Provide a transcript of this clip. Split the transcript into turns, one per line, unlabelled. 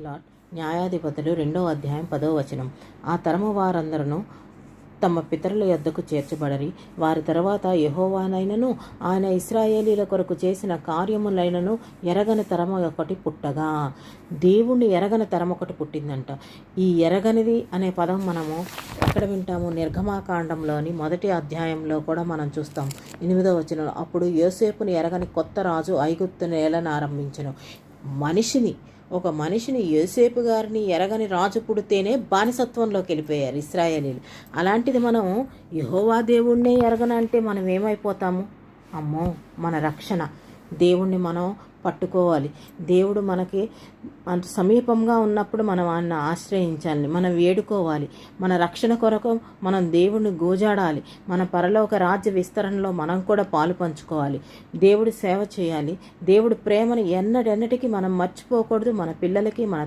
Lord. న్యాయాధిపతులు 2వ అధ్యాయం 10వ వచనం. ఆ తరము వారందరూ తమ పితరుల యొద్దకు చేర్చబడరి. వారి తర్వాత యెహోవానైనను ఆయన ఇశ్రాయేలీల కొరకు చేసిన కార్యములైనను ఎరగని తరం ఒకటి పుట్టగా. దేవుణ్ణి ఎరగని తరం ఒకటి పుట్టిందంట. ఈ ఎరగనిది అనే పదం మనము ఎక్కడ వింటాము? నిర్గమాకాండంలోని 1వ అధ్యాయంలో కూడా మనం చూస్తాం. 8వ వచనంలో, అప్పుడు యోసేపుని ఎరగని కొత్త రాజు ఐగుప్తును ఏలనారంభించెను. ఒక మనిషిని యోసేపు గారిని ఎరగని రాజు పుడితేనే బానిసత్వంలోకి వెళ్ళిపోయారు ఇశ్రాయేలీలు. అలాంటిది మనం యెహోవా దేవుణ్ణే ఎరగనంటే మనం ఏమైపోతాము? అమ్మో, మన రక్షణ దేవుణ్ణి మనం పట్టుకోవాలి. దేవుడు మనకి అంత సమీపంగా ఉన్నప్పుడు మనం ఆయన్ని ఆశ్రయించాలి, మనం వేడుకోవాలి. మన రక్షణ కొరకు మనం దేవుణ్ణి గోజాడాలి. మన పరలోక రాజ్య విస్తరణలో మనం కూడా పాలు పంచుకోవాలి. దేవుడి సేవ చేయాలి. దేవుడి ప్రేమను ఎన్నడెన్నటికీ మనం మర్చిపోకూడదు. మన పిల్లలకి, మన